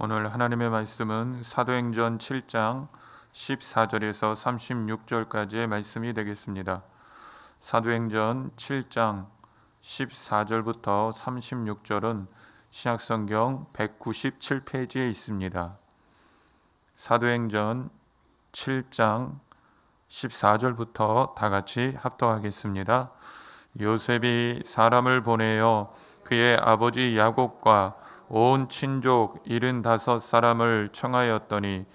오늘 하나님의 말씀은 사도행전 7장 14절에서 36절까지의 말씀이 되겠습니다. 사도행전 7장 14절부터 36절은 신약성경 197페이지에 있습니다. 사도행전 7장 14절부터 다 같이 합독하겠습니다. 요셉이 사람을 보내어 그의 아버지 야곱과 온 친족 75사람을 청하였더니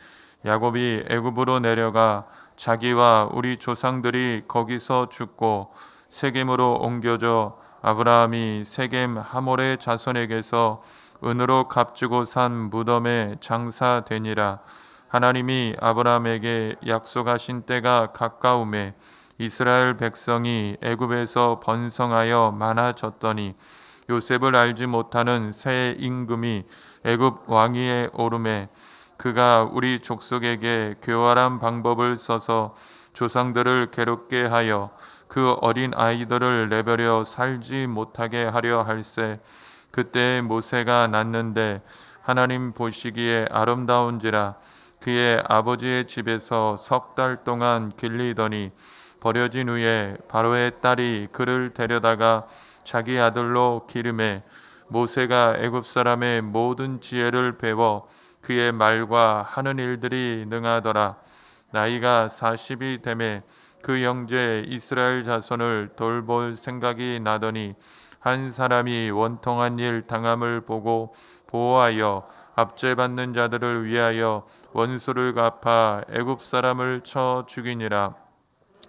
야곱이 애굽으로 내려가 자기와 우리 조상들이 거기서 죽고 세겜으로 옮겨져 아브라함이 세겜 하몰의 자손에게서 은으로 값주고 산 무덤에 장사되니라. 하나님이 아브라함에게 약속하신 때가 가까우매 이스라엘 백성이 애굽에서 번성하여 많아졌더니 요셉을 알지 못하는 새 임금이 애굽 왕위에 오르매 그가 우리 족속에게 교활한 방법을 써서 조상들을 괴롭게 하여 그 어린 아이들을 내버려 살지 못하게 하려 할세. 그때 모세가 낳는데 하나님 보시기에 아름다운지라. 그의 아버지의 집에서 석 달 동안 길리더니 버려진 후에 바로의 딸이 그를 데려다가 자기 아들로 기르매 모세가 애굽 사람의 모든 지혜를 배워 그의 말과 하는 일들이 능하더라. 나이가 40이 되매 그 형제 이스라엘 자손을 돌볼 생각이 나더니 한 사람이 원통한 일 당함을 보고 보호하여 압제받는 자들을 위하여 원수를 갚아 애굽 사람을 쳐 죽이니라.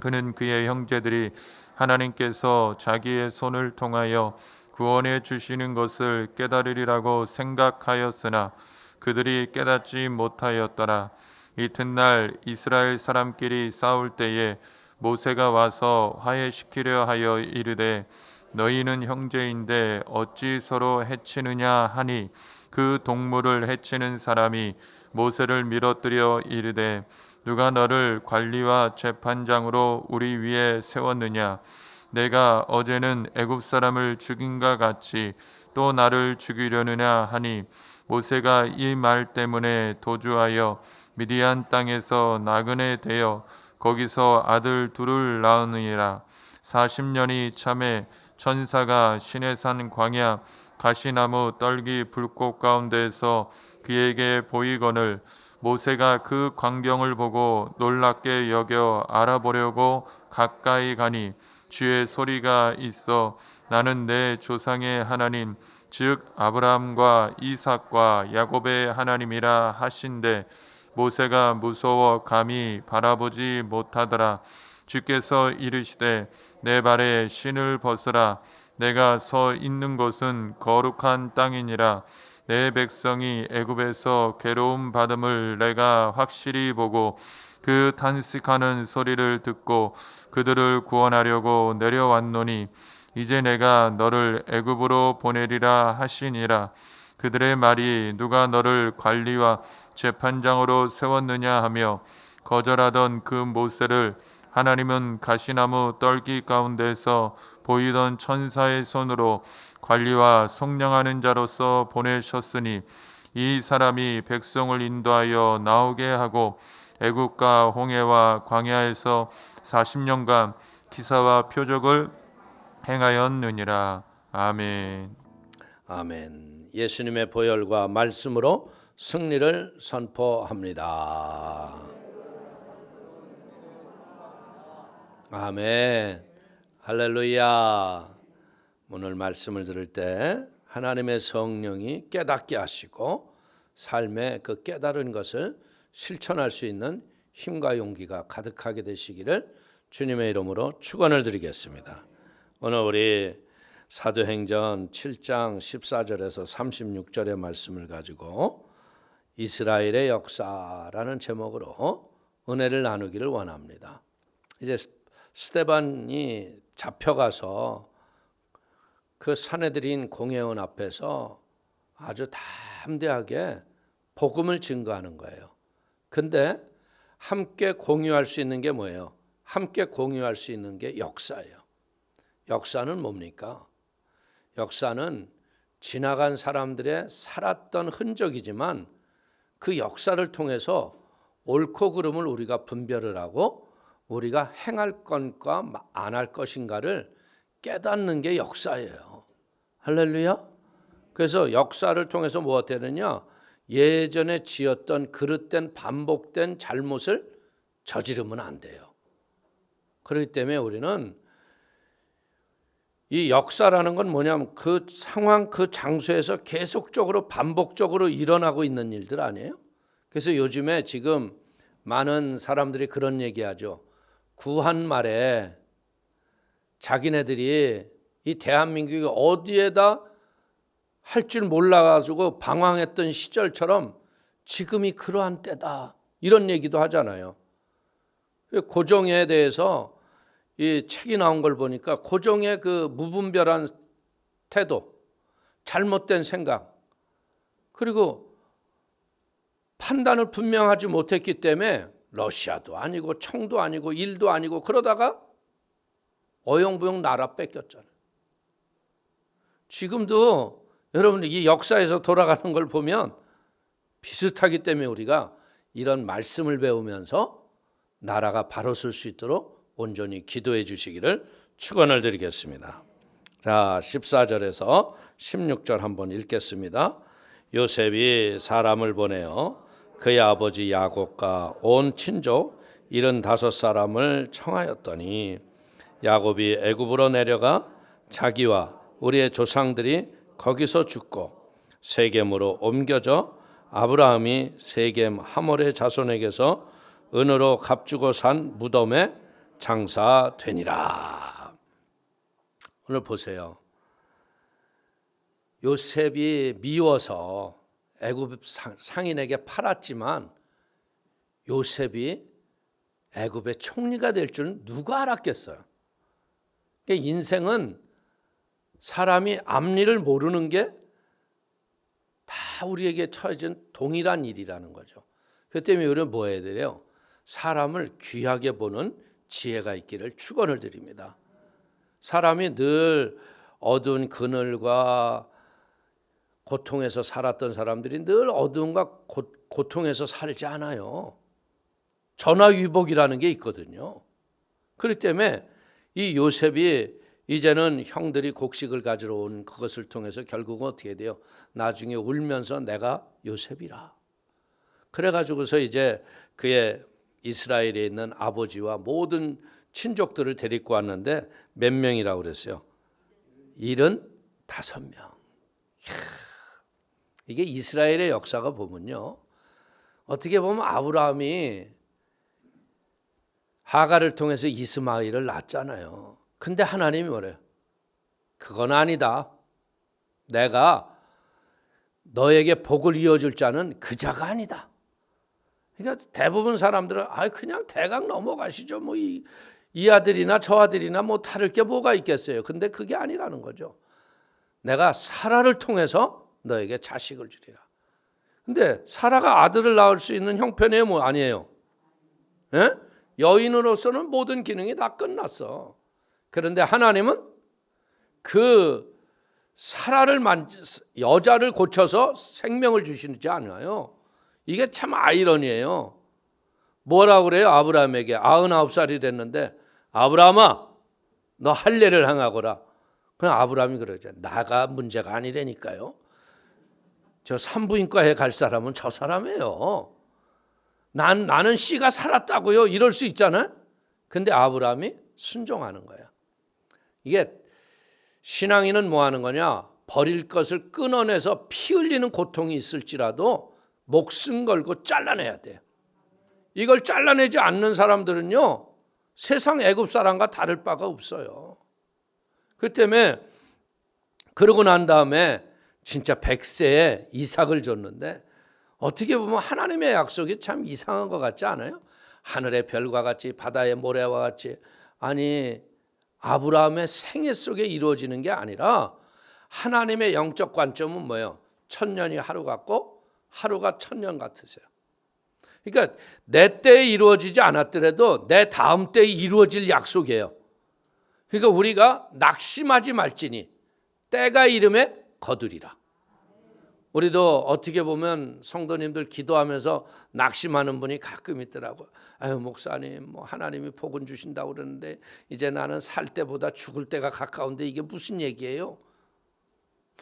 그는 그의 형제들이 하나님께서 자기의 손을 통하여 구원해 주시는 것을 깨달으리라고 생각하였으나 그들이 깨닫지 못하였더라. 이튿날 이스라엘 사람끼리 싸울 때에 모세가 와서 화해시키려 하여 이르되 너희는 형제인데 어찌 서로 해치느냐 하니 그 동물을 해치는 사람이 모세를 밀어뜨려 이르되 누가 너를 관리와 재판장으로 우리 위에 세웠느냐? 내가 어제는 애굽 사람을 죽인과 같이 또 나를 죽이려느냐 하니 모세가 이 말 때문에 도주하여 미디안 땅에서 나그네 되어 거기서 아들 둘을 낳으니라. 40년이 참에 천사가 시내산 광야 가시나무 떨기 불꽃 가운데에서 그에게 보이거늘 모세가 그 광경을 보고 놀랍게 여겨 알아보려고 가까이 가니 주의 소리가 있어 나는 내 조상의 하나님 즉 아브라함과 이삭과 야곱의 하나님이라 하신대 모세가 무서워 감히 바라보지 못하더라. 주께서 이르시되 내 발에 신을 벗으라. 내가 서 있는 곳은 거룩한 땅이니라. 내 백성이 애굽에서 괴로움 받음을 내가 확실히 보고 그 탄식하는 소리를 듣고 그들을 구원하려고 내려왔노니 이제 내가 너를 애굽으로 보내리라 하시니라. 그들의 말이 누가 너를 관리와 재판장으로 세웠느냐 하며 거절하던 그 모세를 하나님은 가시나무 떨기 가운데서 보이던 천사의 손으로 관리와 속량하는 자로서 보내셨으니 이 사람이 백성을 인도하여 나오게 하고 애국과 홍해와 광야에서 40년간 기사와 표적을 행하였느니라. 아멘. 아멘. 예수님의 보혈과 말씀으로 승리를 선포합니다. 아멘. 할렐루야. 오늘 말씀을 들을 때 하나님의 성령이 깨닫게 하시고 삶의 그 깨달은 것을 실천할 수 있는 힘과 용기가 가득하게 되시기를 주님의 이름으로 축원을 드리겠습니다. 오늘 우리 사도행전 7장 14절에서 36절의 말씀을 가지고 이스라엘의 역사라는 제목으로 은혜를 나누기를 원합니다. 이제 스데반이 잡혀가서 그 사내들인 공회원 앞에서 아주 담대하게 복음을 증거하는 거예요. 근데 함께 공유할 수 있는 게 뭐예요? 함께 공유할 수 있는 게 역사예요. 역사는 뭡니까? 역사는 지나간 사람들의 살았던 흔적이지만 그 역사를 통해서 옳고 그름을 우리가 분별을 하고 우리가 행할 것과 안 할 것인가를 깨닫는 게 역사예요. 할렐루야. 그래서 역사를 통해서 뭐가 되느냐, 예전에 지었던 그릇된 반복된 잘못을 저지르면 안 돼요. 그렇기 때문에 우리는 이 역사라는 건 뭐냐면 그 상황 그 장소에서 계속적으로 반복적으로 일어나고 있는 일들 아니에요? 그래서 요즘에 지금 많은 사람들이 그런 얘기하죠. 구한 말에 자기네들이 이 대한민국이 어디에다 할 줄 몰라가지고 방황했던 시절처럼 지금이 그러한 때다, 이런 얘기도 하잖아요. 고종에 대해서 이 책이 나온 걸 보니까 고종의 그 무분별한 태도, 잘못된 생각, 그리고 판단을 분명하지 못했기 때문에 러시아도 아니고 청도 아니고 일도 아니고 그러다가 어영부영 나라 뺏겼잖아요. 지금도 여러분 이 역사에서 돌아가는 걸 보면 비슷하기 때문에 우리가 이런 말씀을 배우면서 나라가 바로 설 수 있도록 온전히 기도해 주시기를 축원을 드리겠습니다. 자, 14절에서 16절 한번 읽겠습니다. 요셉이 사람을 보내어 그의 아버지 야곱과 온 친족 75사람을 청하였더니 야곱이 애굽으로 내려가 자기와 우리의 조상들이 거기서 죽고 세겜으로 옮겨져 아브라함이 세겜 하몰의 자손에게서 은으로 값주고 산 무덤에 장사되니라. 오늘 보세요. 요셉이 미워서 애굽 상인에게 팔았지만 요셉이 애굽의 총리가 될 줄은 누가 알았겠어요? 인생은 사람이 앞일을 모르는 게 다 우리에게 처해진 동일한 일이라는 거죠. 그렇기 때문에 우리는 뭐 해야 돼요? 사람을 귀하게 보는 지혜가 있기를 축원을 드립니다. 사람이 늘 어두운 그늘과 고통에서 살았던 사람들이 늘 어두움과 고통에서 살지 않아요. 전화위복이라는 게 있거든요. 그렇기 때문에 이 요셉이 이제는 형들이 곡식을 가지러 온 그것을 통해서 결국은 어떻게 돼요? 나중에 울면서 내가 요셉이라. 그래가지고서 이제 그의 이스라엘에 있는 아버지와 모든 친족들을 데리고 왔는데 몇 명이라고 그랬어요? 75명. 이게 이스라엘의 역사가 보면요, 어떻게 보면 아브라함이 하갈을 통해서 이스마엘을 낳았잖아요. 근데 하나님이 뭐래요? 그건 아니다. 내가 너에게 복을 이어줄 자는 그 자가 아니다. 그러니까 대부분 사람들은 그냥 대강 넘어가시죠. 뭐 이 아들이나 저 아들이나 뭐 다를 게 뭐가 있겠어요. 근데 그게 아니라는 거죠. 내가 사라를 통해서 너에게 자식을 주리라. 근데 사라가 아들을 낳을 수 있는 형편이 뭐 아니에요. 예? 여인으로서는 모든 기능이 다 끝났어. 그런데 하나님은 그 사라를 여자를 고쳐서 생명을 주시지 않아요. 이게 참 아이러니예요. 뭐라고 그래요? 아브라함에게 99살이 됐는데 아브라함아 너 할례를 행하거라. 그럼 아브라함이 그러죠. 나가 문제가 아니라니까요. 저 산부인과에 갈 사람은 저 사람이에요. 나는 씨가 살았다고요. 이럴 수 있잖아요. 근데 아브라함이 순종하는 거야. 이게 신앙인은 뭐 하는 거냐? 버릴 것을 끊어내서 피 흘리는 고통이 있을지라도 목숨 걸고 잘라내야 돼요. 이걸 잘라내지 않는 사람들은요, 세상 애굽 사람과 다를 바가 없어요. 그 때문에 그러고 난 다음에 진짜 100세에 이삭을 줬는데 어떻게 보면 하나님의 약속이 참 이상한 것 같지 않아요? 하늘의 별과 같이 바다의 모래와 같이. 아니, 아브라함의 생애 속에 이루어지는 게 아니라 하나님의 영적 관점은 뭐예요? 1000년이 하루 같고 하루가 1000년 같으세요. 그러니까 내 때에 이루어지지 않았더라도 내 다음 때에 이루어질 약속이에요. 그러니까 우리가 낙심하지 말지니 때가 이름에 거두리라. 우리도 어떻게 보면 성도님들 기도하면서 낙심하는 분이 가끔 있더라고요. 아유 목사님 뭐 하나님이 복은 주신다고 그러는데 이제 나는 살 때보다 죽을 때가 가까운데 이게 무슨 얘기예요?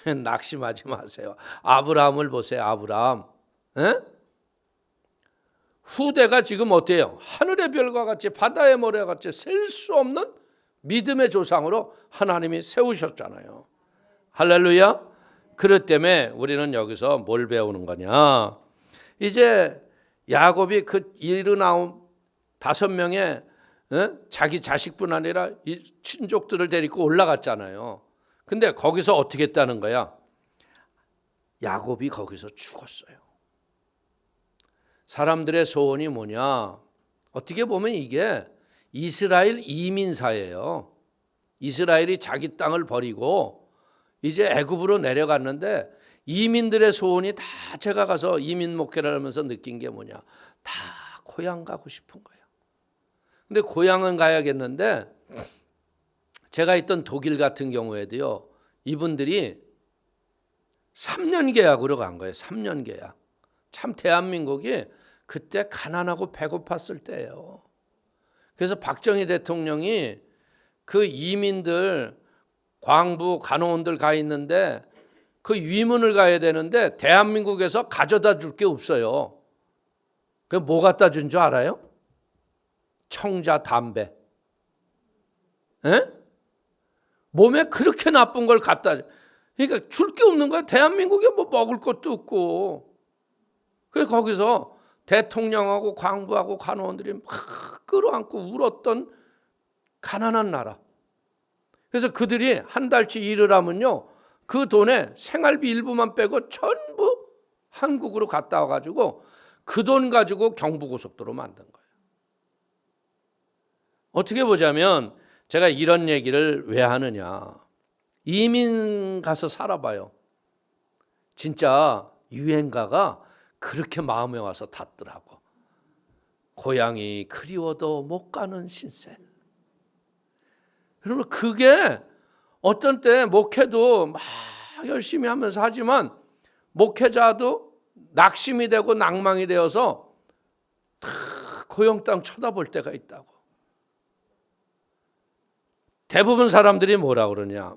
낙심하지 마세요. 아브라함을 보세요. 아브라함. 에? 후대가 지금 어때요? 하늘의 별과 같이 바다의 모래와 같이 셀 수 없는 믿음의 조상으로 하나님이 세우셨잖아요. 할렐루야. 그렇기 때문에 우리는 여기서 뭘 배우는 거냐? 이제 야곱이 그 75명의 자기 자식뿐 아니라 이 친족들을 데리고 올라갔잖아요. 근데 거기서 어떻게 했다는 거야? 야곱이 거기서 죽었어요. 사람들의 소원이 뭐냐? 어떻게 보면 이게 이스라엘 이민사예요. 이스라엘이 자기 땅을 버리고 이제 애굽으로 내려갔는데 이민들의 소원이 다 제가 가서 이민 목회를 하면서 느낀 게 뭐냐? 다 고향 가고 싶은 거예요. 근데 고향은 가야겠는데 제가 있던 독일 같은 경우에도요. 이분들이 3년 계약으로 간 거예요. 3년 계약. 참 대한민국이 그때 가난하고 배고팠을 때예요. 그래서 박정희 대통령이 그 이민들 광부 간호원들 가 있는데 그 위문을 가야 되는데 대한민국에서 가져다 줄 게 없어요. 그 뭐 갖다 준 줄 알아요? 청자 담배. 에? 몸에 그렇게 나쁜 걸 갖다 줘. 그러니까 줄 게 없는 거야. 대한민국에 뭐 먹을 것도 없고. 그래서 거기서 대통령하고 광부하고 간호원들이 막 끌어안고 울었던 가난한 나라. 그래서 그들이 한 달치 일을 하면요. 그 돈에 생활비 일부만 빼고 전부 한국으로 갔다 와가지고 그 돈 가지고 경부고속도로 만든 거예요. 어떻게 보자면 제가 이런 얘기를 왜 하느냐. 이민 가서 살아봐요. 진짜 유행가가 그렇게 마음에 와서 닿더라고. 고향이 그리워도 못 가는 신세. 여러분 그게 어떤 때 목회도 막 열심히 하면서 하지만 목회자도 낙심이 되고 낭망이 되어서 다 고향 땅 쳐다볼 때가 있다고. 대부분 사람들이 뭐라 그러냐.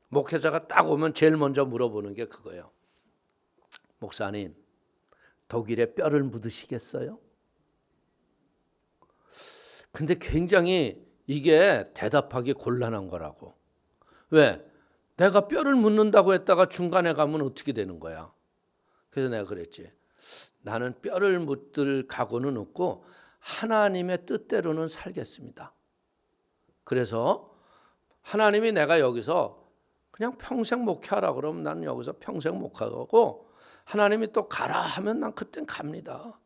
목회자가 딱 오면 제일 먼저 물어보는 게 그거예요. 목사님, 독일에 뼈를 묻으시겠어요? 근데 굉장히 이게 대답하기 곤란한 거라고. 왜? 내가 뼈를 묻는다고 했다가 중간에 가면 어떻게 되는 거야? 그래서 내가 그랬지. 나는 뼈를 묻을 각오는 없고 하나님의 뜻대로는 살겠습니다. 그래서 하나님이 내가 여기서 그냥 평생 목회하라 그러면 나는 여기서 평생 목회하고 하나님이 또 가라 하면 난 그땐 갑니다.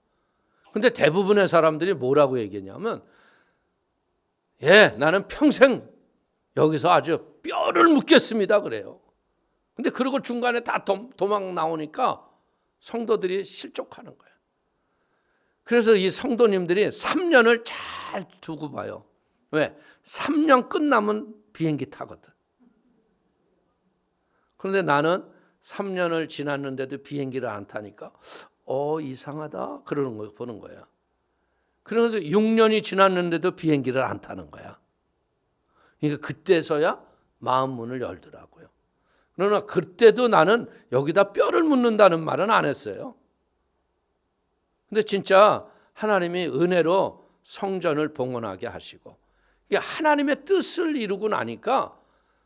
근데 대부분의 사람들이 뭐라고 얘기했냐면 예, 나는 평생 여기서 아주 뼈를 묻겠습니다 그래요. 근데 그러고 중간에 다 도망 나오니까 성도들이 실족하는 거예요. 그래서 이 성도님들이 3년을 잘 두고 봐요. 왜? 3년 끝나면 비행기 타거든. 그런데 나는 3년을 지났는데도 비행기를 안 타니까 이상하다 그러는 거 보는 거예요. 그래서 6년이 지났는데도 비행기를 안 타는 거야. 그러니까 그때서야 마음 문을 열더라고요. 그러나 그때도 나는 여기다 뼈를 묻는다는 말은 안 했어요. 근데 진짜 하나님이 은혜로 성전을 봉헌하게 하시고 하나님의 뜻을 이루고 나니까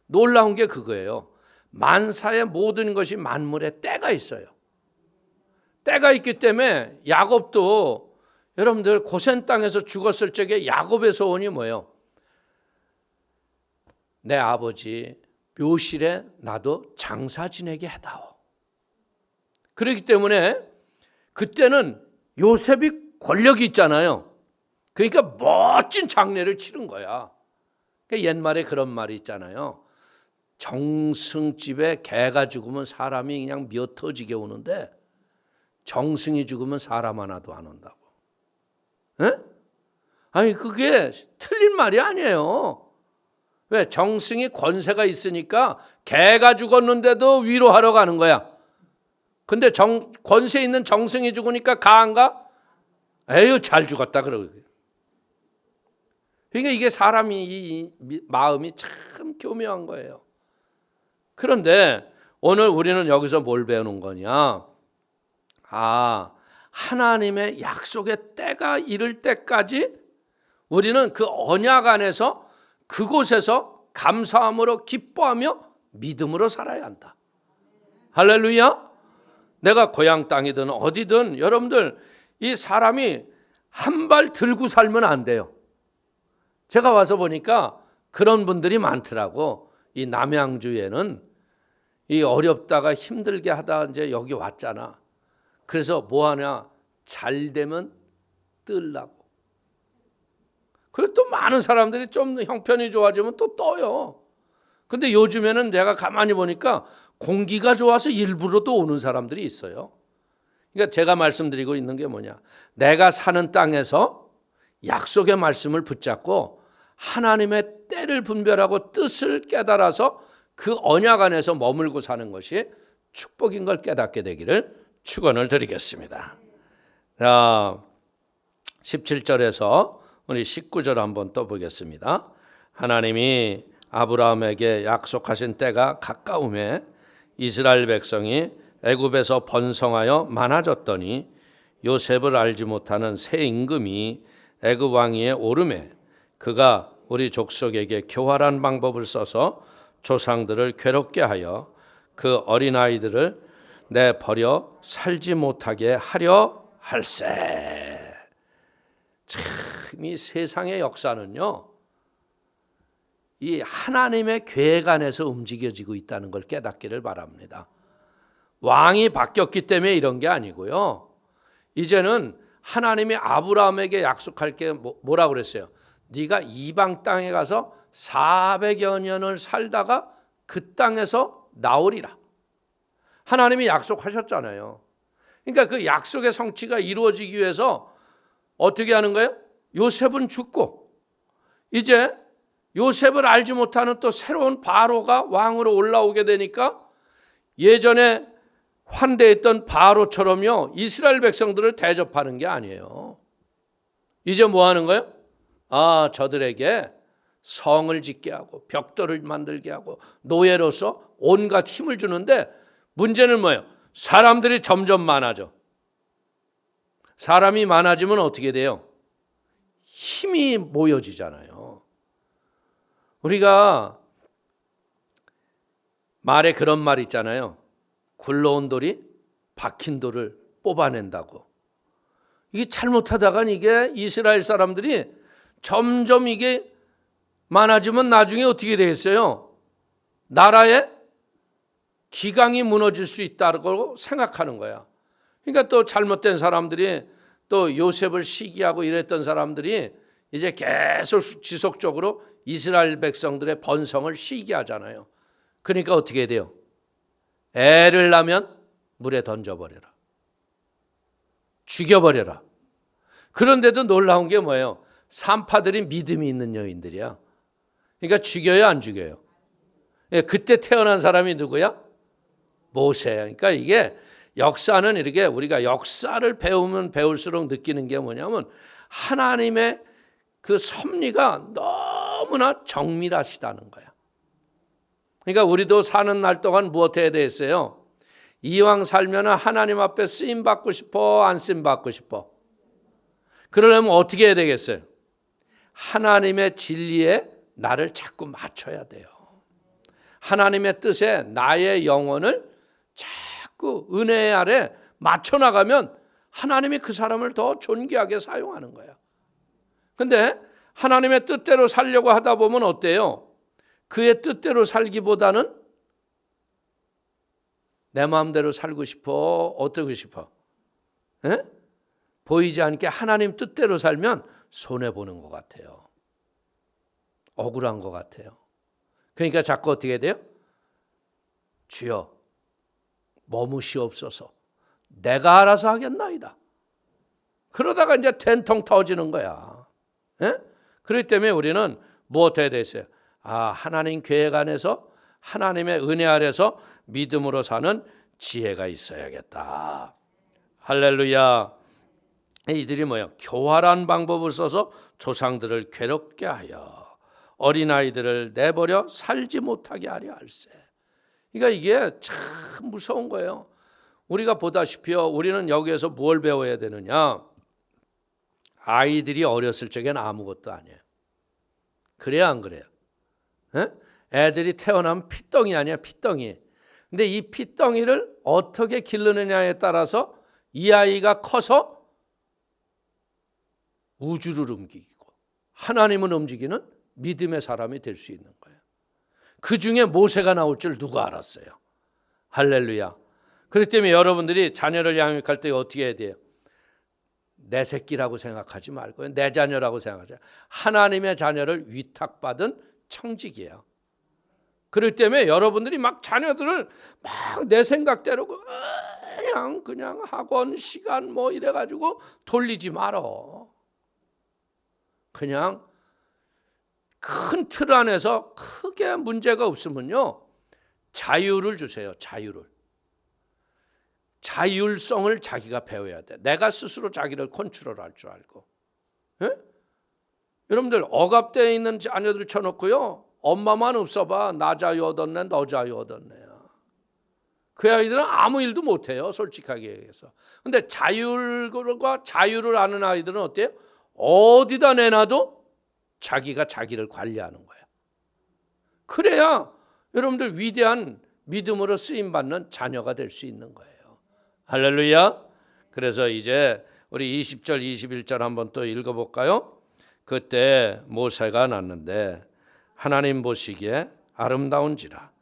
놀라운 게 그거예요. 만사의 모든 것이 만물에 때가 있어요. 때가 있기 때문에 야곱도 여러분들 고센 땅에서 죽었을 적에 야곱의 소원이 뭐예요? 내 아버지 묘실에 나도 장사 지내게 해다오. 그렇기 때문에 그때는 요셉이 권력이 있잖아요. 그러니까 멋진 장례를 치른 거야. 그러니까 옛말에 그런 말이 있잖아요. 정승집에 개가 죽으면 사람이 그냥 미어 터지게 오는데 정승이 죽으면 사람 하나도 안 온다고. 에? 아니 그게 틀린 말이 아니에요. 왜? 정승이 권세가 있으니까 개가 죽었는데도 위로하러 가는 거야. 근데 권세 있는 정승이 죽으니까 가안가? 에휴 잘 죽었다 그러고. 그러니까 이게 사람이 이 마음이 참 교묘한 거예요. 그런데 오늘 우리는 여기서 뭘 배우는 거냐? 하나님의 약속의 때가 이를 때까지 우리는 그 언약 안에서 그곳에서 감사함으로 기뻐하며 믿음으로 살아야 한다. 할렐루야. 내가 고향 땅이든 어디든 여러분들 이 사람이 한 발 들고 살면 안 돼요. 제가 와서 보니까 그런 분들이 많더라고. 이 남양주에는 이 어렵다가 힘들게 하다 이제 여기 왔잖아. 그래서 뭐 하냐? 잘 되면 뜨려고. 그리고 또 많은 사람들이 좀 형편이 좋아지면 또 떠요. 근데 요즘에는 내가 가만히 보니까 공기가 좋아서 일부러 또 오는 사람들이 있어요. 그러니까 제가 말씀드리고 있는 게 뭐냐? 내가 사는 땅에서 약속의 말씀을 붙잡고 하나님의 때를 분별하고 뜻을 깨달아서 그 언약 안에서 머물고 사는 것이 축복인 걸 깨닫게 되기를 축원을 드리겠습니다. 자, 17절에서 우리 19절 한번 또 보겠습니다. 하나님이 아브라함에게 약속하신 때가 가까움에 이스라엘 백성이 애굽에서 번성하여 많아졌더니 요셉을 알지 못하는 새 임금이 애굽 왕위에 오르매 그가 우리 족속에게 교활한 방법을 써서 조상들을 괴롭게 하여 그 어린아이들을 내버려 살지 못하게 하려 할세. 참 이 세상의 역사는요, 이 하나님의 계획 안에서 움직여지고 있다는 걸 깨닫기를 바랍니다. 왕이 바뀌었기 때문에 이런 게 아니고요. 이제는 하나님이 아브라함에게 약속할 게 뭐라고 그랬어요? 네가 이방 땅에 가서 400여 년을 살다가 그 땅에서 나오리라. 하나님이 약속하셨잖아요. 그러니까 그 약속의 성취가 이루어지기 위해서 어떻게 하는 거예요? 요셉은 죽고 이제 요셉을 알지 못하는 또 새로운 바로가 왕으로 올라오게 되니까 예전에 환대했던 바로처럼요 이스라엘 백성들을 대접하는 게 아니에요. 이제 뭐 하는 거예요? 저들에게 성을 짓게 하고 벽돌을 만들게 하고 노예로서 온갖 힘을 주는데 문제는 뭐예요? 사람들이 점점 많아져. 사람이 많아지면 어떻게 돼요? 힘이 모여지잖아요. 우리가 말에 그런 말 있잖아요. 굴러온 돌이 박힌 돌을 뽑아낸다고. 이게 잘못하다간 이게 이스라엘 사람들이 점점 이게 많아지면 나중에 어떻게 되겠어요? 나라의 기강이 무너질 수 있다고 생각하는 거야. 그러니까 또 잘못된 사람들이 또 요셉을 시기하고 이랬던 사람들이 이제 계속 지속적으로 이스라엘 백성들의 번성을 시기하잖아요. 그러니까 어떻게 돼요? 애를 낳으면 물에 던져버려라. 죽여버려라. 그런데도 놀라운 게 뭐예요? 산파들이 믿음이 있는 여인들이야. 그러니까 죽여요, 안 죽여요? 그때 태어난 사람이 누구야? 모세. 그러니까 이게 역사는 이렇게 우리가 역사를 배우면 배울수록 느끼는 게 뭐냐면 하나님의 그 섭리가 너무나 정밀하시다는 거야. 그러니까 우리도 사는 날 동안 무엇 해야 되겠어요? 이왕 살면 하나님 앞에 쓰임 받고 싶어, 안 쓰임 받고 싶어? 그러려면 어떻게 해야 되겠어요? 하나님의 진리에 나를 자꾸 맞춰야 돼요. 하나님의 뜻에 나의 영혼을 자꾸 은혜 아래 맞춰 나가면 하나님이 그 사람을 더 존귀하게 사용하는 거야. 근데 하나님의 뜻대로 살려고 하다 보면 어때요? 그의 뜻대로 살기보다는 내 마음대로 살고 싶어. 어떻게 싶어? 에? 보이지 않게 하나님 뜻대로 살면 손해보는 것 같아요. 억울한 것 같아요. 그러니까 자꾸 어떻게 돼요? 주여 머무시옵소서. 내가 알아서 하겠나이다. 그러다가 이제 된통 터지는 거야. 에? 그렇기 때문에 우리는 무엇 해야 되겠어요? 하나님 계획 안에서 하나님의 은혜 아래서 믿음으로 사는 지혜가 있어야겠다. 할렐루야. 이들이 뭐야? 교활한 방법을 써서 조상들을 괴롭게 하여 어린아이들을 내버려 살지 못하게 하려 할세. 그러니까 이게 참 무서운 거예요. 우리가 보다시피요, 우리는 여기에서 뭘 배워야 되느냐? 아이들이 어렸을 적엔 아무것도 아니에요. 그래야 안 그래요? 에? 애들이 태어나면 피덩이 아니야, 피덩이. 근데 이 피덩이를 어떻게 기르느냐에 따라서 이 아이가 커서 우주를 움직이고 하나님을 움직이는 믿음의 사람이 될 수 있는 거예요. 그 중에 모세가 나올 줄 누가 알았어요? 할렐루야. 그렇기 때문에 여러분들이 자녀를 양육할 때 어떻게 해야 돼요? 내 새끼라고 생각하지 말고요, 내 자녀라고 생각하세요. 하나님의 자녀를 위탁받은 청직이에요. 그렇기 때문에 여러분들이 막 자녀들을 막 내 생각대로 그냥 학원 시간 뭐 이래가지고 돌리지 말어. 그냥 큰 틀 안에서 크게 문제가 없으면요, 자유를 주세요. 자율성을 자기가 배워야 돼. 내가 스스로 자기를 컨트롤할 줄 알고. 예? 여러분들 억압되어 있는 자녀들 쳐놓고요, 엄마만 없어봐. 나 자유 얻었네, 너 자유 얻었네요. 그 아이들은 아무 일도 못해요, 솔직하게 얘기해서. 근데 자율과 자유를 아는 아이들은 어때요? 어디다 내놔도 자기가 자기를 관리하는 거예요. 그래야 여러분들 위대한 믿음으로 쓰임받는 자녀가 될 수 있는 거예요. 할렐루야. 그래서 이제 우리 20절 21절 한번 또 읽어볼까요? 그때 모세가 났는데 하나님 보시기에 아름다운지라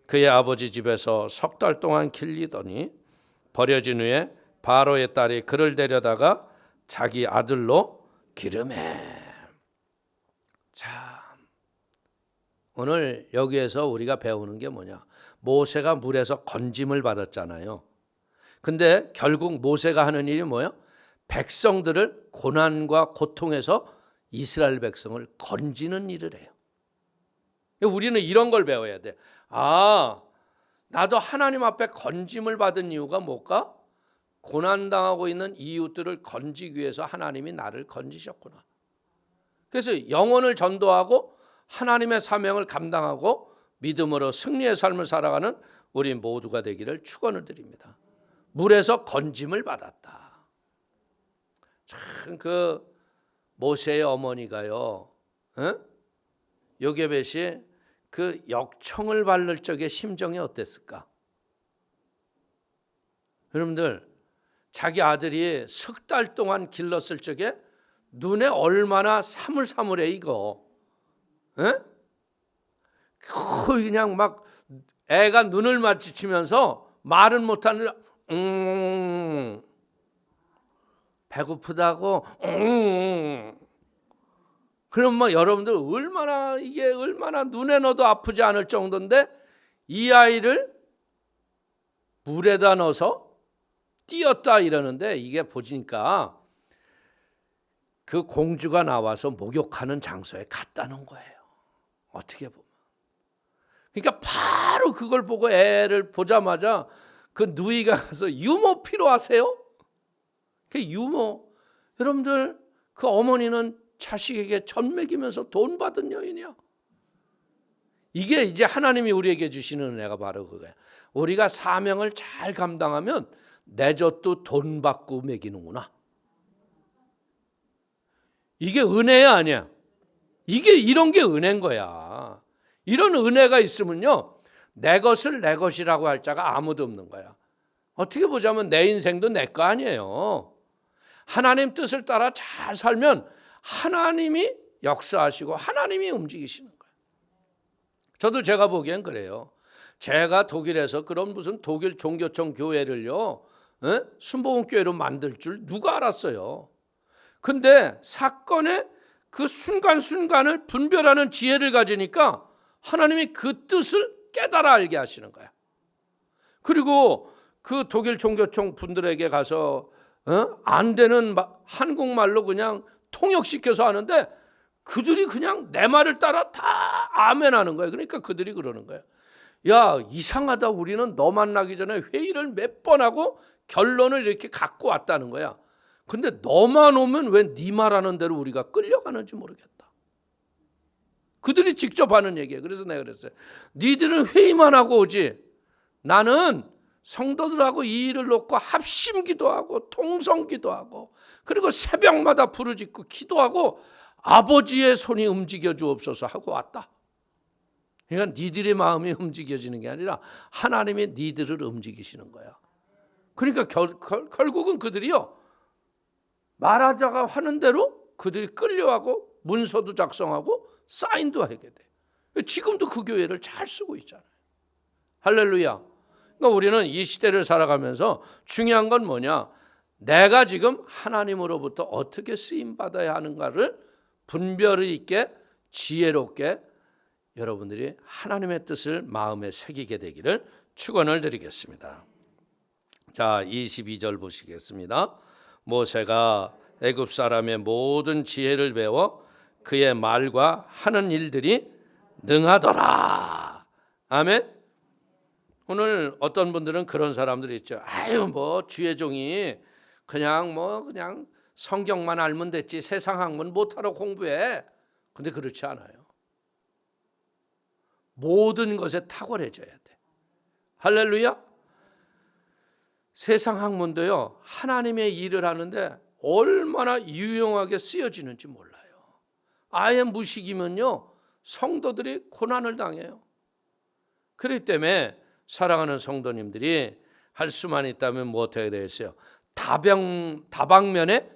그의 아버지 집에서 석 달 동안 길리더니 버려진 후에 바로의 딸이 그를 데려다가 자기 아들로 기르매. 자, 오늘 여기에서 우리가 배우는 게 뭐냐? 모세가 물에서 건짐을 받았잖아요. 근데 결국 모세가 하는 일이 뭐예요? 백성들을 고난과 고통에서 이스라엘 백성을 건지는 일을 해요. 우리는 이런 걸 배워야 돼. 아, 나도 하나님 앞에 건짐을 받은 이유가 뭘까? 고난당하고 있는 이웃들을 건지기 위해서 하나님이 나를 건지셨구나. 그래서 영혼을 전도하고 하나님의 사명을 감당하고 믿음으로 승리의 삶을 살아가는 우리 모두가 되기를 축원을 드립니다. 물에서 건짐을 받았다. 참 그 모세의 어머니가요, 요게벳이 그 역청을 바를 적의 심정이 어땠을까? 여러분들, 자기 아들이 석 달 동안 길렀을 적에 눈에 얼마나 사물사물해 이거. 그냥 막 애가 눈을 마주치면서 말은 못하는 배고프다고 그럼 뭐 여러분들 얼마나 눈에 넣어도 아프지 않을 정도인데 이 아이를 물에다 넣어서 띄었다 이러는데 이게 보니까 그 공주가 나와서 목욕하는 장소에 갖다 놓은 거예요. 어떻게 보면. 그러니까 바로 그걸 보고 애를 보자마자 그 누이가 가서 유모 필요하세요? 그 유모. 여러분들 그 어머니는 자식에게 젖 먹이면서 돈 받은 여인이야. 이게 이제 하나님이 우리에게 주시는 은혜가 바로 그거야. 우리가 사명을 잘 감당하면 내 젖도 돈 받고 먹이는구나. 이게 은혜야 아니야? 이게 이런 게 은혜인 거야. 이런 은혜가 있으면요, 내 것을 내 것이라고 할 자가 아무도 없는 거야. 어떻게 보자면 내 인생도 내 거 아니에요. 하나님 뜻을 따라 잘 살면 하나님이 역사하시고 하나님이 움직이시는 거예요. 저도 제가 보기엔 그래요. 제가 독일에서 그런 무슨 독일 종교청 교회를요, 순복음교회로 만들 줄 누가 알았어요. 근데 사건의 그 순간순간을 분별하는 지혜를 가지니까 하나님이 그 뜻을 깨달아 알게 하시는 거야. 그리고 그 독일 종교청 분들에게 가서 안 되는 한국말로 그냥 통역시켜서 하는데 그들이 그냥 내 말을 따라 다 아멘 하는 거예요. 그러니까 그들이 그러는 거예요. 야, 이상하다. 우리는 너 만나기 전에 회의를 몇 번 하고 결론을 이렇게 갖고 왔다는 거야. 근데 너만 오면 왜 네 말하는 대로 우리가 끌려가는지 모르겠다. 그들이 직접 하는 얘기예요. 그래서 내가 그랬어요. 니들은 회의만 하고 오지. 나는 성도들하고 이 일을 놓고 합심기도 하고 통성기도 하고 그리고 새벽마다 부르짖고 기도하고 아버지의 손이 움직여 주옵소서 하고 왔다. 그러니까 니들의 마음이 움직여지는 게 아니라 하나님이 니들을 움직이시는 거야. 그러니까 결국은 그들이요, 말하자가 하는 대로 그들이 끌려하고 문서도 작성하고 사인도 하게 돼. 지금도 그 교회를 잘 쓰고 있잖아요. 할렐루야. 그러니까 우리는 이 시대를 살아가면서 중요한 건 뭐냐? 내가 지금 하나님으로부터 어떻게 쓰임받아야 하는가를 분별 있게 지혜롭게 여러분들이 하나님의 뜻을 마음에 새기게 되기를 축원을 드리겠습니다. 자, 22절 보시겠습니다. 모세가 애굽 사람의 모든 지혜를 배워 그의 말과 하는 일들이 능하더라. 아멘. 오늘 어떤 분들은 그런 사람들이 있죠. 아유, 뭐 주의 종이 그냥 성경만 알면 됐지 세상 학문 못하러 공부해. 근데 그렇지 않아요. 모든 것에 탁월해져야 돼. 할렐루야. 세상 학문도요, 하나님의 일을 하는데 얼마나 유용하게 쓰여지는지 몰라요. 아예 무식이면요, 성도들이 고난을 당해요. 그렇기 때문에 사랑하는 성도님들이 할 수만 있다면 뭐 어떻게 되겠어요? 다방면의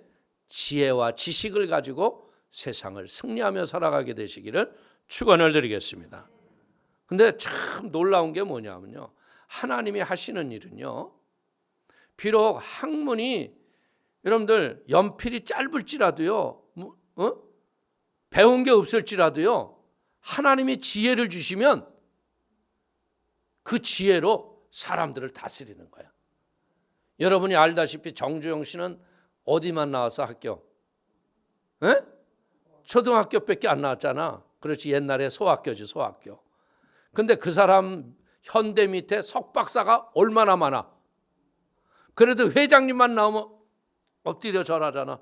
지혜와 지식을 가지고 세상을 승리하며 살아가게 되시기를 축원을 드리겠습니다. 근데 참 놀라운 게 뭐냐면요, 하나님이 하시는 일은요, 비록 학문이 여러분들 연필이 짧을지라도요, 배운 게 없을지라도요, 하나님이 지혜를 주시면 그 지혜로 사람들을 다스리는 거야. 여러분이 알다시피 정주영 씨는 어디만 나와서 학교? 에? 초등학교밖에 안 나왔잖아. 그렇지, 옛날에 소학교지, 소학교. 근데 그 사람 현대 밑에 석박사가 얼마나 많아. 그래도 회장님만 나오면 엎드려 절하잖아.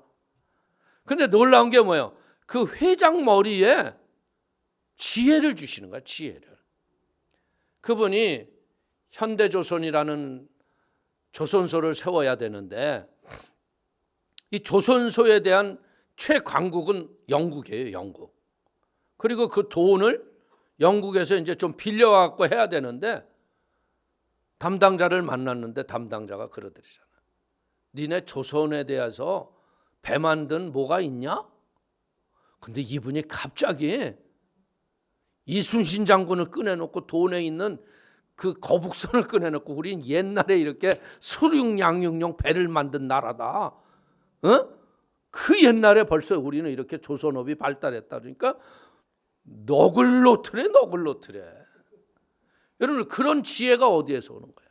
근데 놀라운 게 뭐예요? 그 회장 머리에 지혜를 주시는 거야, 지혜를. 그분이 현대조선이라는 조선소를 세워야 되는데 이 조선소에 대한 최강국은 영국이에요, 영국. 그리고 그 돈을 영국에서 이제 좀 빌려갖고 해야 되는데 담당자를 만났는데 담당자가 그러더라잖아. 니네 조선에 대해서 배 만든 뭐가 있냐? 근데 이분이 갑자기 이순신 장군을 꺼내놓고 돈에 있는 그 거북선을 꺼내놓고 우린 옛날에 이렇게 수륙양육용 배를 만든 나라다. 그 옛날에 벌써 우리는 이렇게 조선업이 발달했다. 그러니까 너글노트래. 여러분, 그런 지혜가 어디에서 오는 거예요?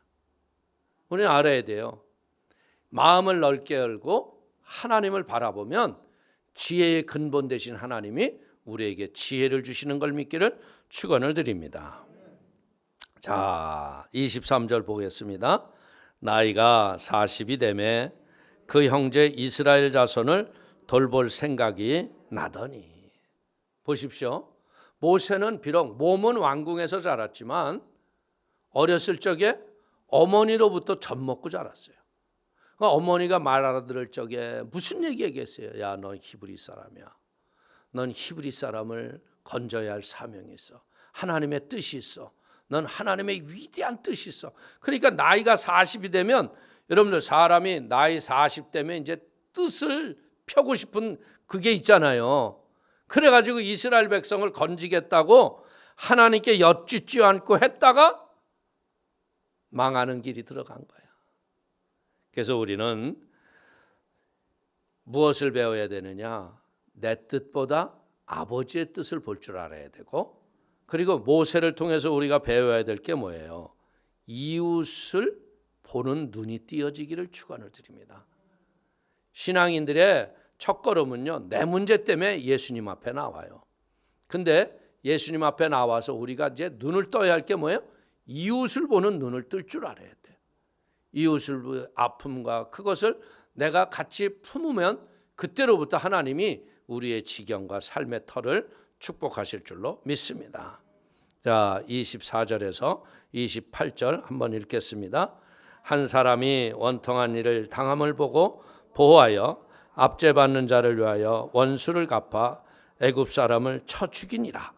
우리는 알아야 돼요. 마음을 넓게 열고 하나님을 바라보면 지혜의 근본 되신 하나님이 우리에게 지혜를 주시는 걸 믿기를 축원을 드립니다. 자, 23절 보겠습니다. 나이가 40이 되매 그 형제 이스라엘 자손을 돌볼 생각이 나더니. 보십시오. 모세는 비록 몸은 왕궁에서 자랐지만 어렸을 적에 어머니로부터 젖먹고 자랐어요. 어머니가 말 알아들을 적에 무슨 얘기 얘기했어요? 야, 넌 히브리 사람이야. 넌 히브리 사람을 건져야 할 사명이 있어. 하나님의 뜻이 있어. 넌 하나님의 위대한 뜻이 있어. 그러니까 나이가 40이 되면, 여러분들 사람이 나이 40되면 이제 뜻을 펴고 싶은 그게 있잖아요. 그래가지고 이스라엘 백성을 건지겠다고 하나님께 여쭙지 않고 했다가 망하는 길이 들어간 거야. 그래서 우리는 무엇을 배워야 되느냐? 내 뜻보다 아버지의 뜻을 볼 줄 알아야 되고, 그리고 모세를 통해서 우리가 배워야 될 게 뭐예요? 이웃을 보는 눈이 띄어지기를 축원을 드립니다. 신앙인들의 첫걸음은요, 내 문제 때문에 예수님 앞에 나와요. 근데 예수님 앞에 나와서 우리가 이제 눈을 떠야 할 게 뭐예요? 이웃을 보는 눈을 뜰 줄 알아야 돼. 이웃을 아픔과 그것을 내가 같이 품으면 그때로부터 하나님이 우리의 지경과 삶의 터를 축복하실 줄로 믿습니다. 자, 24절에서 28절 한번 읽겠습니다. 한 사람이 원통한 일을 당함을 보고 보호하여 압제받는 자를 위하여 원수를 갚아 애굽 사람을 쳐 죽이니라.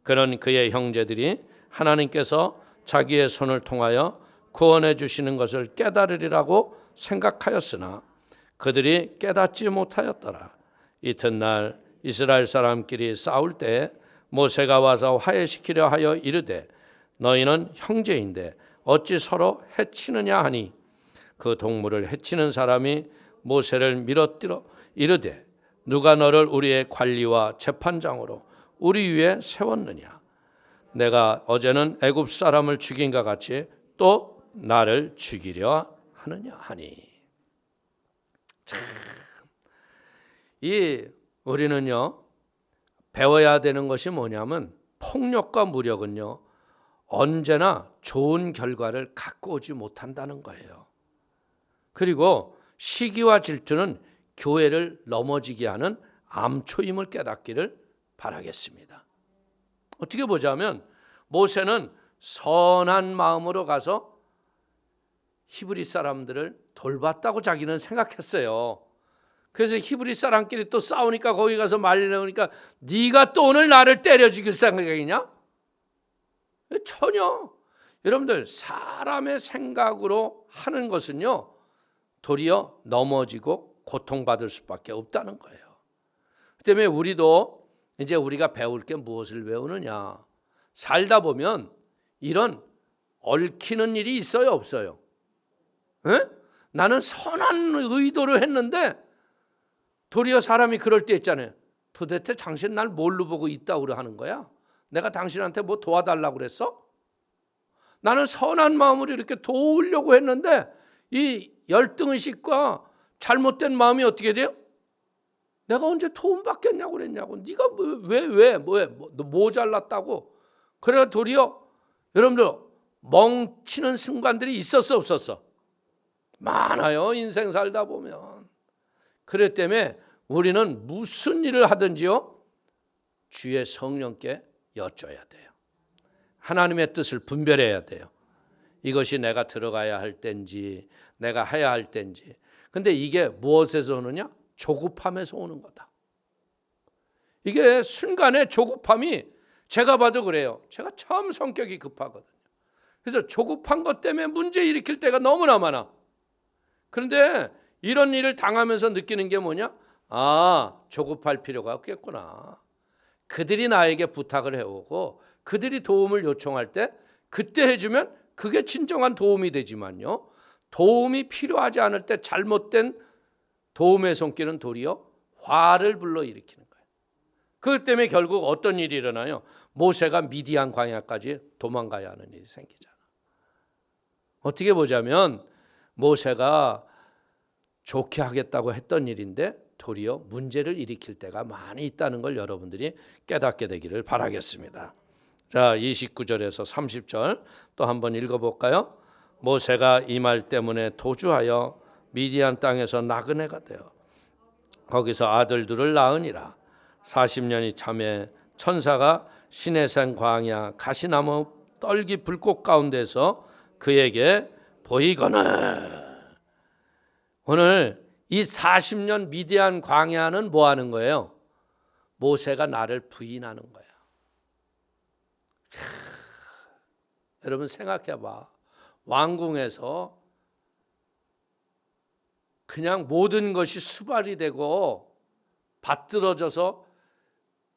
그는 그의 형제들이 하나님께서 자기의 손을 통하여 구원해 주시는 것을 깨달으리라고 생각하였으나 그들이 깨닫지 못하였더라. 이튿날 이스라엘 사람끼리 싸울 때 모세가 와서 화해시키려 하여 이르되 너희는 형제인데 어찌 서로 해치느냐 하니 그 동물을 해치는 사람이 모세를 밀어뜨려 이르되 누가 너를 우리의 관리와 재판장으로 우리 위에 세웠느냐. 내가 어제는 애굽 사람을 죽인과 같이 또 나를 죽이려 하느냐 하니. 참, 우리는요 배워야 되는 것이 뭐냐면 폭력과 무력은요 언제나 좋은 결과를 갖고 오지 못한다는 거예요. 그리고 시기와 질투는 교회를 넘어지게 하는 암초임을 깨닫기를 바라겠습니다. 어떻게 보자면 모세는 선한 마음으로 가서 히브리 사람들을 돌봤다고 자기는 생각했어요. 그래서 히브리 사람끼리 또 싸우니까 거기 가서 말리려니까 네가 또 오늘 나를 때려 죽일 생각이냐? 전혀. 여러분들 사람의 생각으로 하는 것은요 도리어 넘어지고 고통받을 수밖에 없다는 거예요. 그 때문에 우리도 이제 우리가 배울 게 무엇을 배우느냐. 살다 보면 이런 얽히는 일이 있어요 없어요? 에? 나는 선한 의도로 했는데 도리어 사람이 그럴 때 있잖아요. 도대체 당신 날 뭘로 보고 있다고 하는 거야? 내가 당신한테 뭐 도와달라고 그랬어? 나는 선한 마음으로 이렇게 도우려고 했는데 이 열등의식과 잘못된 마음이 어떻게 돼요? 내가 언제 도움 받겠냐고 그랬냐고. 네가 왜 너 모자랐다고. 그래야 도리어 여러분들 멍치는 순간들이 있었어 없었어? 많아요. 인생 살다 보면. 그렇기 때문에 우리는 무슨 일을 하든지요 주의 성령께 여쭤야 돼요. 하나님의 뜻을 분별해야 돼요. 이것이 내가 들어가야 할 때인지 내가 해야 할 때인지. 근데 이게 무엇에서 오느냐? 조급함에서 오는 거다. 이게 순간의 조급함이 제가 봐도 그래요. 제가 참 성격이 급하거든요. 그래서 조급한 것 때문에 문제 일으킬 때가 너무나 많아. 그런데 이런 일을 당하면서 느끼는 게 뭐냐? 아, 조급할 필요가 없겠구나. 그들이 나에게 부탁을 해오고 그들이 도움을 요청할 때 그때 해주면 그게 진정한 도움이 되지만요. 도움이 필요하지 않을 때 잘못된 도움의 손길은 도리어 화를 불러일으키는 거예요. 그것 때문에 결국 어떤 일이 일어나요? 모세가 미디안 광야까지 도망가야 하는 일이 생기잖아. 어떻게 보자면 모세가 좋게 하겠다고 했던 일인데 도리어 문제를 일으킬 때가 많이 있다는 걸 여러분들이 깨닫게 되기를 바라겠습니다. 자, 29절에서 30절 또 한번 읽어볼까요? 모세가 이 말 때문에 도주하여 미디안 땅에서 나그네가 되어 거기서 아들들을 낳으니라. 40년이 참에 천사가 시내산 광야 가시나무 떨기 불꽃 가운데서 그에게 보이거늘. 오늘 이 40년 미디안 광야는 뭐 하는 거예요? 모세가 나를 부인하는 거야. 여러분 생각해 봐. 왕궁에서 그냥 모든 것이 수발이 되고 받들어져서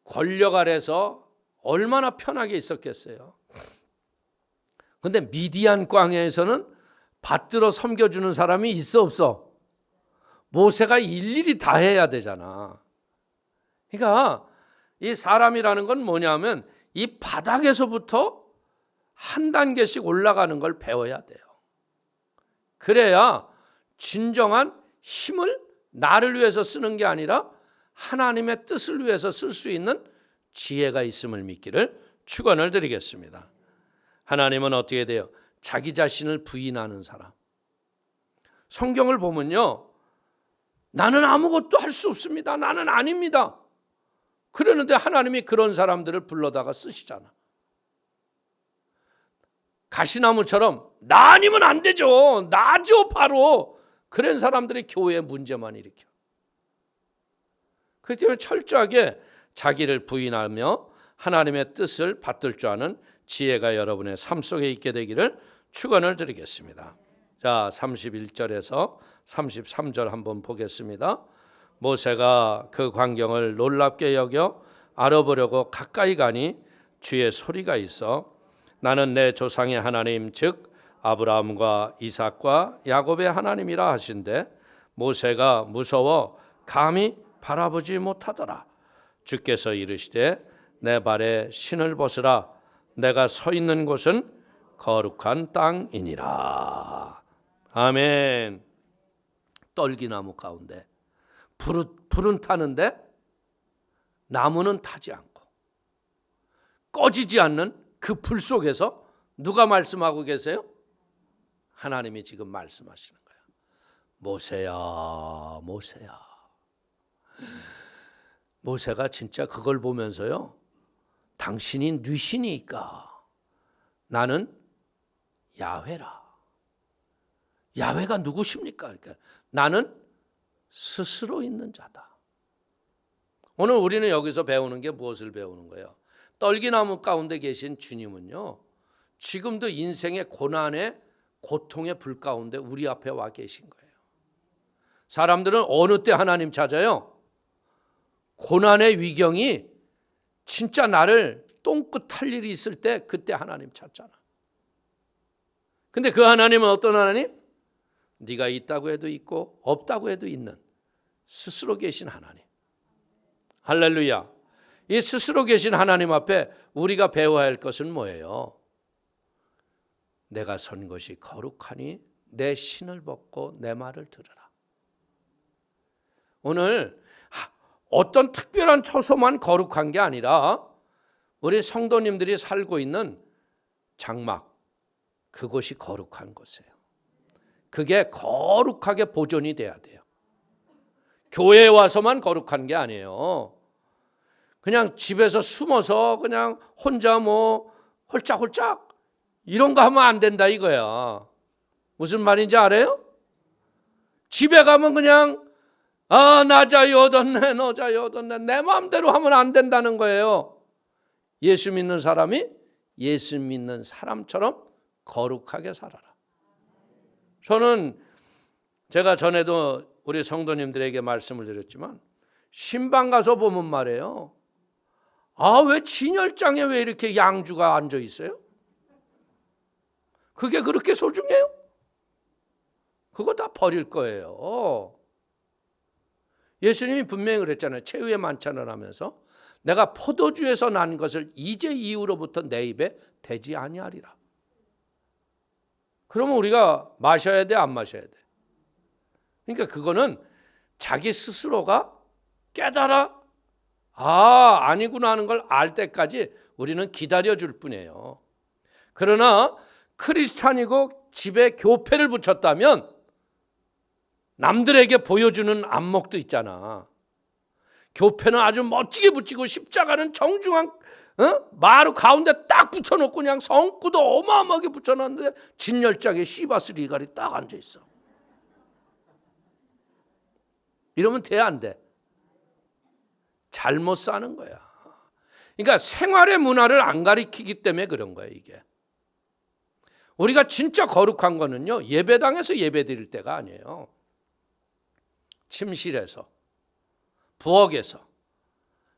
권력 아래서 얼마나 편하게 있었겠어요. 그런데 미디안 광야에서는 받들어 섬겨주는 사람이 있어 없어? 모세가 일일이 다 해야 되잖아. 그러니까 이 사람이라는 건 뭐냐면 이 바닥에서부터 한 단계씩 올라가는 걸 배워야 돼요. 그래야 진정한 힘을 나를 위해서 쓰는 게 아니라 하나님의 뜻을 위해서 쓸 수 있는 지혜가 있음을 믿기를 축원을 드리겠습니다. 하나님은 어떻게 돼요? 자기 자신을 부인하는 사람. 성경을 보면요, 나는 아무것도 할 수 없습니다, 나는 아닙니다, 그러는데 하나님이 그런 사람들을 불러다가 쓰시잖아. 가시나무처럼 나 아니면 안 되죠, 나죠 바로, 그런 사람들이 교회에 문제만 일으켜. 그렇기 때문에 철저하게 자기를 부인하며 하나님의 뜻을 받들 줄 아는 지혜가 여러분의 삶 속에 있게 되기를 축원을 드리겠습니다. 자, 31절에서 33절 한번 보겠습니다. 모세가 그 광경을 놀랍게 여겨 알아보려고 가까이 가니 주의 소리가 있어 나는 내 조상의 하나님 즉 아브라함과 이삭과 야곱의 하나님이라 하신대 모세가 무서워 감히 바라보지 못하더라. 주께서 이르시되 내 발에 신을 벗으라. 내가 서 있는 곳은 거룩한 땅이니라. 아멘. 떨기나무 가운데 불은 타는데 나무는 타지 않고 꺼지지 않는 그 불 속에서 누가 말씀하고 계세요? 하나님이 지금 말씀하시는 거예요. 모세야, 모세야. 모세가 진짜 그걸 보면서요, 당신이 뉘시니까 나는 야훼라. 야훼가 누구십니까? 그러니까 나는 스스로 있는 자다. 오늘 우리는 여기서 배우는 게 무엇을 배우는 거예요? 떨기나무 가운데 계신 주님은요, 지금도 인생의 고난의 고통의 불 가운데 우리 앞에 와 계신 거예요. 사람들은 어느 때 하나님 찾아요? 고난의 위경이 진짜 나를 똥끝 탈 일이 있을 때 그때 하나님 찾잖아. 근데 그 하나님은 어떤 하나님? 네가 있다고 해도 있고 없다고 해도 있는 스스로 계신 하나님. 할렐루야. 이 스스로 계신 하나님 앞에 우리가 배워야 할 것은 뭐예요? 내가 선 것이 거룩하니 내 신을 벗고 내 말을 들으라. 오늘 어떤 특별한 처소만 거룩한 게 아니라 우리 성도님들이 살고 있는 장막, 그곳이 거룩한 곳이에요. 그게 거룩하게 보존이 돼야 돼요. 교회에 와서만 거룩한 게 아니에요. 그냥 집에서 숨어서 그냥 혼자 뭐 홀짝홀짝 이런 거 하면 안 된다 이거야. 무슨 말인지 알아요? 집에 가면 그냥 나 자유얻었네, 너 자유얻었네, 내 마음대로 하면 안 된다는 거예요. 예수 믿는 사람이 예수 믿는 사람처럼 거룩하게 살아라. 저는 제가 전에도 우리 성도님들에게 말씀을 드렸지만 신방 가서 보면 말이에요, 왜 진열장에 왜 이렇게 양주가 앉아 있어요? 그게 그렇게 소중해요? 그거 다 버릴 거예요. 예수님이 분명히 그랬잖아요. 최후의 만찬을 하면서 내가 포도주에서 난 것을 이제 이후로부터 내 입에 대지 아니하리라. 그러면 우리가 마셔야 돼, 안 마셔야 돼? 그러니까 그거는 자기 스스로가 깨달아 아니구나 하는 걸 알 때까지 우리는 기다려줄 뿐이에요. 그러나 크리스찬이고 집에 교패를 붙였다면 남들에게 보여주는 안목도 있잖아. 교패는 아주 멋지게 붙이고 십자가는 정중한 마루 가운데 딱 붙여놓고 그냥 성구도 어마어마하게 붙여놨는데 진열장에 시바스 리갈이 딱 앉아있어. 이러면 돼, 안 돼? 잘못 사는 거야. 그러니까 생활의 문화를 안 가리키기 때문에 그런 거예요, 이게. 우리가 진짜 거룩한 거는요, 예배당에서 예배 드릴 때가 아니에요. 침실에서, 부엌에서,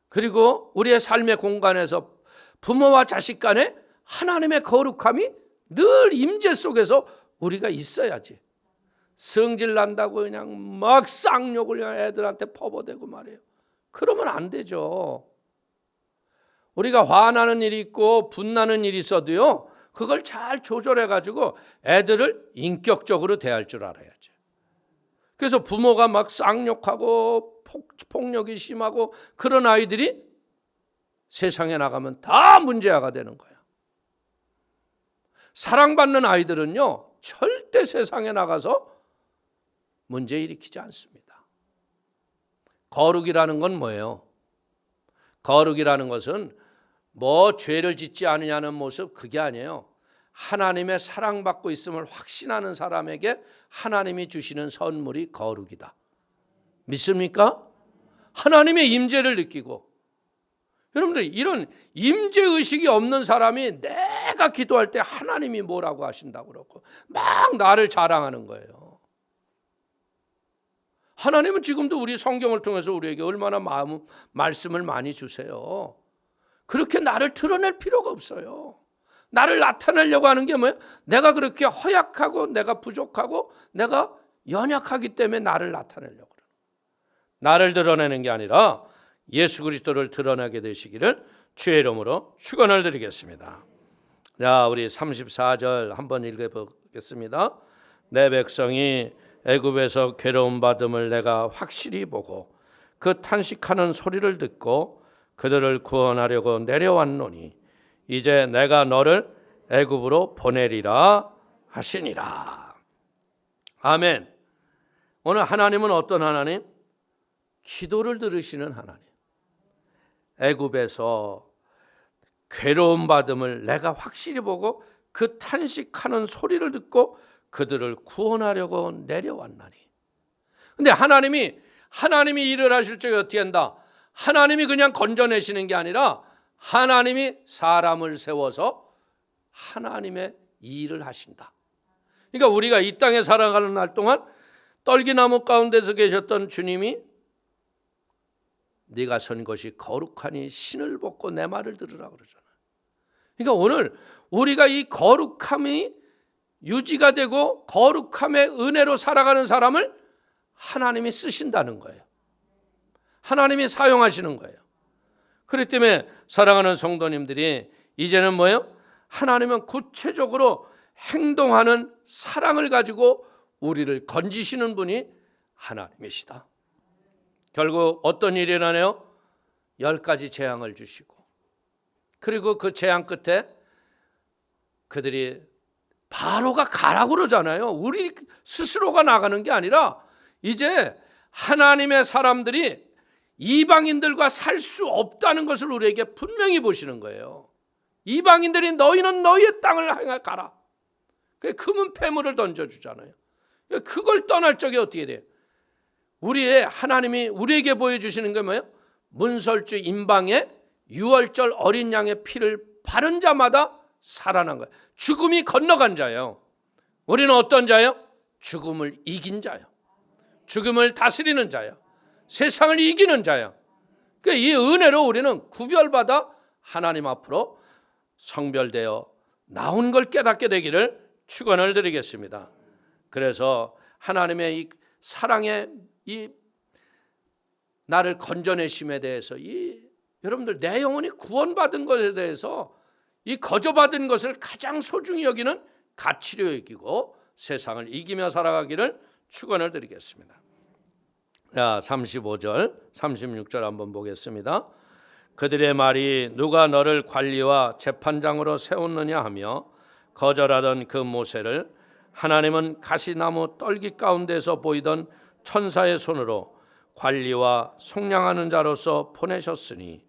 그리고 우리의 삶의 공간에서 부모와 자식 간에 하나님의 거룩함이 늘 임재 속에서 우리가 있어야지. 성질 난다고 그냥 막 쌍욕을 애들한테 퍼부어대고 말이에요. 그러면 안 되죠. 우리가 화나는 일이 있고 분나는 일이 있어도요, 그걸 잘 조절해가지고 애들을 인격적으로 대할 줄 알아야지. 그래서 부모가 막 쌍욕하고 폭력이 심하고 그런 아이들이 세상에 나가면 다 문제아가 되는 거야. 사랑받는 아이들은요, 절대 세상에 나가서 문제 일으키지 않습니다. 거룩이라는 건 뭐예요? 거룩이라는 것은 뭐 죄를 짓지 않으냐는 모습, 그게 아니에요. 하나님의 사랑받고 있음을 확신하는 사람에게 하나님이 주시는 선물이 거룩이다. 믿습니까? 하나님의 임재를 느끼고, 여러분들 이런 임재의식이 없는 사람이 내가 기도할 때 하나님이 뭐라고 하신다고 그러고 막 나를 자랑하는 거예요. 하나님은 지금도 우리 성경을 통해서 우리에게 얼마나 말씀을 많이 주세요. 그렇게 나를 드러낼 필요가 없어요. 나를 나타내려고 하는 게 뭐예요? 내가 그렇게 허약하고 내가 부족하고 내가 연약하기 때문에 나를 나타내려고 그래요. 나를 드러내는 게 아니라 예수 그리스도를 드러내게 되시기를 주의 이름으로 축원을 드리겠습니다. 자, 우리 34절 한번 읽어보겠습니다. 내 백성이 애굽에서 괴로움 받음을 내가 확실히 보고 그 탄식하는 소리를 듣고 그들을 구원하려고 내려왔노니 이제 내가 너를 애굽으로 보내리라 하시니라. 아멘. 오늘 하나님은 어떤 하나님? 기도를 들으시는 하나님. 애굽에서 괴로움 받음을 내가 확실히 보고 그 탄식하는 소리를 듣고 그들을 구원하려고 내려왔나니. 근데 하나님이 일을 하실 적에 어떻게 한다? 하나님이 그냥 건져내시는 게 아니라 하나님이 사람을 세워서 하나님의 일을 하신다. 그러니까 우리가 이 땅에 살아가는 날 동안 떨기나무 가운데서 계셨던 주님이 네가 선 것이 거룩하니 신을 벗고 내 말을 들으라 그러잖아요. 그러니까 오늘 우리가 이 거룩함이 유지가 되고 거룩함의 은혜로 살아가는 사람을 하나님이 쓰신다는 거예요. 하나님이 사용하시는 거예요. 그렇기 때문에 사랑하는 성도님들이 이제는 뭐예요? 하나님은 구체적으로 행동하는 사랑을 가지고 우리를 건지시는 분이 하나님이시다. 결국 어떤 일이 일어나요? 10가지 재앙을 주시고, 그리고 그 재앙 끝에 그들이 바로가 가라고 그러잖아요. 우리 스스로가 나가는 게 아니라 이제 하나님의 사람들이 이방인들과 살 수 없다는 것을 우리에게 분명히 보시는 거예요. 이방인들이 너희는 너희의 땅을 향해 가라. 금은 폐물을 던져주잖아요. 그걸 떠날 적에 어떻게 돼요? 우리의 하나님이 우리에게 보여주시는 게 뭐예요? 문설주 임방에 유월절 어린 양의 피를 바른 자마다 살아난 거예요. 죽음이 건너간 자예요. 우리는 어떤 자예요? 죽음을 이긴 자예요. 죽음을 다스리는 자예요. 세상을 이기는 자예요. 그러니까 이 은혜로 우리는 구별받아 하나님 앞으로 성별되어 나온 걸 깨닫게 되기를 축원을 드리겠습니다. 그래서 하나님의 이 사랑의 이 나를 건져내심에 대해서 여러분들 내 영혼이 구원받은 것에 대해서 이 거저받은 것을 가장 소중히 여기는 가치로 여기고 세상을 이기며 살아가기를 축원을 드리겠습니다. 자, 35절 36절 한번 보겠습니다. 그들의 말이 누가 너를 관리와 재판장으로 세웠느냐 하며 거절하던 그 모세를 하나님은 가시나무 떨기 가운데서 보이던 천사의 손으로 관리와 속량하는 자로서 보내셨으니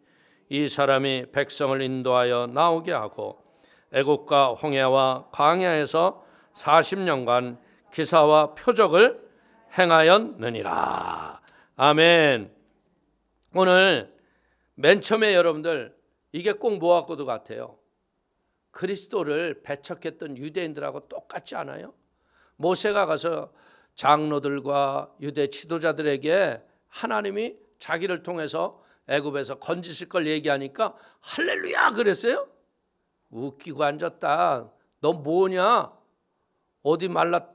이 사람이 백성을 인도하여 나오게 하고 애국과 홍해와 광야에서 40년간 기사와 표적을 행하였느니라. 아멘. 오늘 맨 처음에 여러분들 이게 꼭 뭐하고도 같아요. 그리스도를 배척했던 유대인들하고 똑같지 않아요? 모세가 가서 장로들과 유대 지도자들에게 하나님이 자기를 통해서 애굽에서 건지실 걸 얘기하니까 할렐루야 그랬어요? 웃기고 앉았다. 너 뭐냐? 어디 말라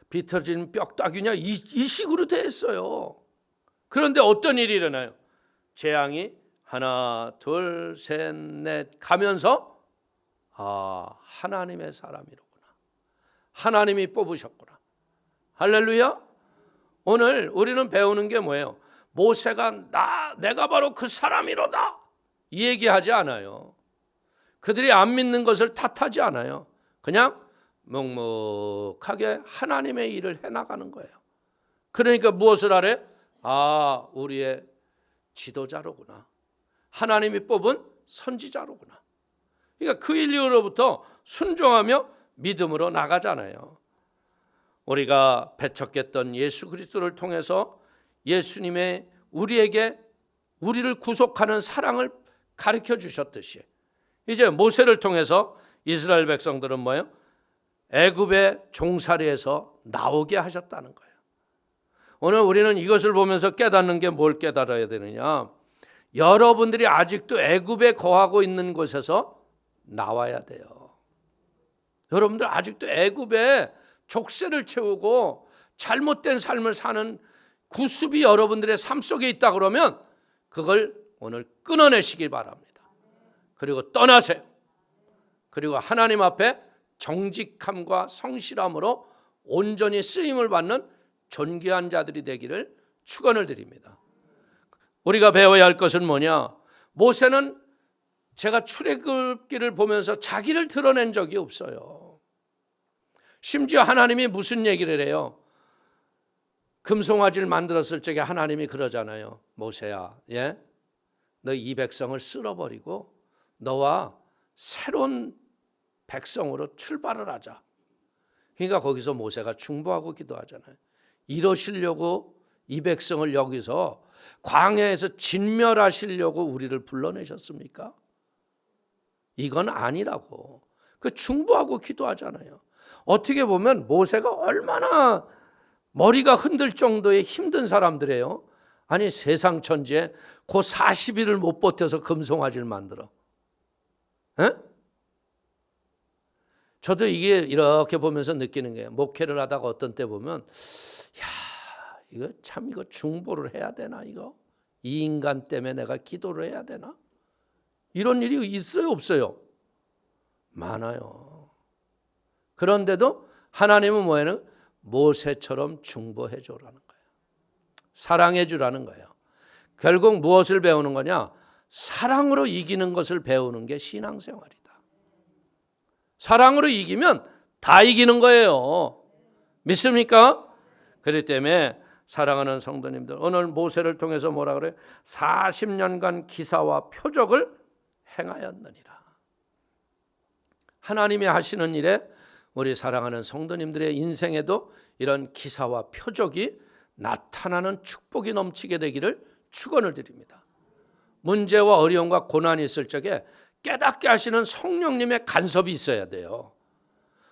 비틀어진 뼈다귀냐? 이 식으로 됐어요. 그런데 어떤 일이 일어나요? 재앙이 하나 둘 셋 넷 가면서 하나님의 사람이로구나. 하나님이 뽑으셨구나. 할렐루야. 오늘 우리는 배우는 게 뭐예요? 모세가 내가 바로 그 사람이로다 이 얘기하지 않아요. 그들이 안 믿는 것을 탓하지 않아요. 그냥 묵묵하게 하나님의 일을 해나가는 거예요. 그러니까 무엇을 하래? 우리의 지도자로구나. 하나님이 뽑은 선지자로구나. 그러니까 그 인류로부터 순종하며 믿음으로 나가잖아요. 우리가 배척했던 예수 그리스도를 통해서 예수님의 우리를 구속하는 사랑을 가르쳐 주셨듯이 이제 모세를 통해서 이스라엘 백성들은 뭐예요? 애굽의 종살이에서 나오게 하셨다는 거예요. 오늘 우리는 이것을 보면서 깨닫는 게 뭘 깨달아야 되느냐? 여러분들이 아직도 애굽에 거하고 있는 곳에서 나와야 돼요. 여러분들 아직도 애굽에 족쇄를 채우고 잘못된 삶을 사는 구습이 여러분들의 삶 속에 있다 그러면 그걸 오늘 끊어내시기 바랍니다. 그리고 떠나세요. 그리고 하나님 앞에 정직함과 성실함으로 온전히 쓰임을 받는 존귀한 자들이 되기를 축원을 드립니다. 우리가 배워야 할 것은 뭐냐? 모세는 제가 출애굽기를 보면서 자기를 드러낸 적이 없어요. 심지어 하나님이 무슨 얘기를 해요? 금송아지를 만들었을 적에 하나님이 그러잖아요. 모세야, 너 이 백성을 쓸어버리고 너와 새로운 백성으로 출발을 하자. 그러니까 거기서 모세가 중보하고 기도하잖아요. 이러시려고 이 백성을 여기서 광야에서 진멸하시려고 우리를 불러내셨습니까? 이건 아니라고. 그 중보하고 기도하잖아요. 어떻게 보면 모세가 얼마나 머리가 흔들 정도의 힘든 사람들이에요. 아니 세상 천지에 그 40일을 못 버텨서 금송아지를 만들어. 저도 이게 이렇게 보면서 느끼는 거예요. 목회를 하다가 어떤 때 보면 이거 중보를 해야 되나 이거? 이 인간 때문에 내가 기도를 해야 되나? 이런 일이 있어요 없어요? 많아요. 그런데도 하나님은 뭐예요? 모세처럼 중보해 주라는 거예요. 사랑해 주라는 거예요. 결국 무엇을 배우는 거냐? 사랑으로 이기는 것을 배우는 게 신앙생활이다. 사랑으로 이기면 다 이기는 거예요. 믿습니까? 그렇기 때문에 사랑하는 성도님들, 오늘 모세를 통해서 뭐라 그래요? 40년간 기사와 표적을 행하였느니라. 하나님이 하시는 일에 우리 사랑하는 성도님들의 인생에도 이런 기사와 표적이 나타나는 축복이 넘치게 되기를 축원을 드립니다. 문제와 어려움과 고난이 있을 적에 깨닫게 하시는 성령님의 간섭이 있어야 돼요.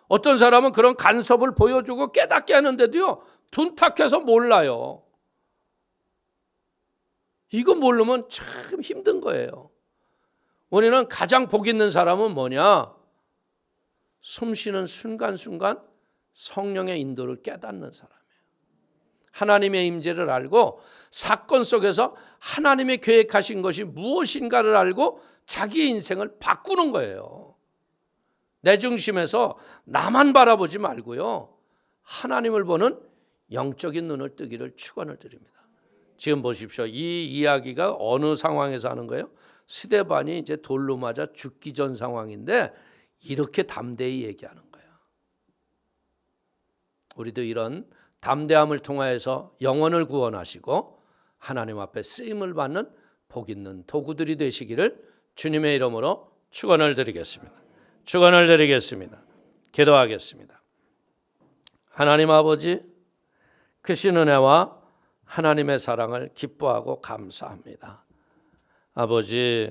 어떤 사람은 그런 간섭을 보여주고 깨닫게 하는데도요, 둔탁해서 몰라요. 이거 모르면 참 힘든 거예요. 우리는 가장 복 있는 사람은 뭐냐? 숨 쉬는 순간순간 성령의 인도를 깨닫는 사람이에요. 하나님의 임재를 알고 사건 속에서 하나님의 계획하신 것이 무엇인가를 알고 자기의 인생을 바꾸는 거예요. 내 중심에서 나만 바라보지 말고요, 하나님을 보는 영적인 눈을 뜨기를 축원을 드립니다. 지금 보십시오. 이 이야기가 어느 상황에서 하는 거예요? 스데반이 이제 돌로 맞아 죽기 전 상황인데 이렇게 담대히 얘기하는 거예요. 우리도 이런 담대함을 통하여서 영혼을 구원하시고 하나님 앞에 쓰임을 받는 복 있는 도구들이 되시기를 주님의 이름으로 축원을 드리겠습니다. 축원을 드리겠습니다. 기도하겠습니다. 하나님 아버지, 크신 은혜와 하나님의 사랑을 기뻐하고 감사합니다. 아버지,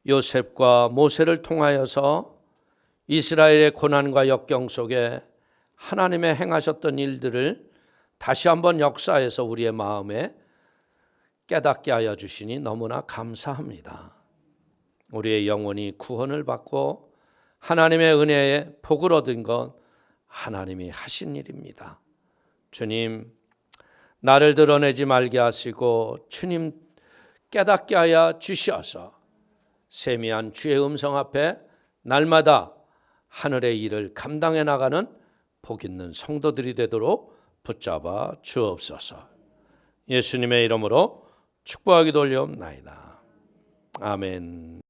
요셉과 모세를 통하여서 이스라엘의 고난과 역경 속에 하나님의 행하셨던 일들을 다시 한번 역사해서 우리의 마음에 깨닫게 하여 주시니 너무나 감사합니다. 우리의 영혼이 구원을 받고 하나님의 은혜에 복을 얻은 것 하나님이 하신 일입니다. 주님, 나를 드러내지 말게 하시고 주님 깨닫게 하여 주셔서 세미한 주의 음성 앞에 날마다 하늘의 일을 감당해 나가는 복 있는 성도들이 되도록 붙잡아 주옵소서. 예수님의 이름으로 축복하기도 올려옵나이다. 아멘.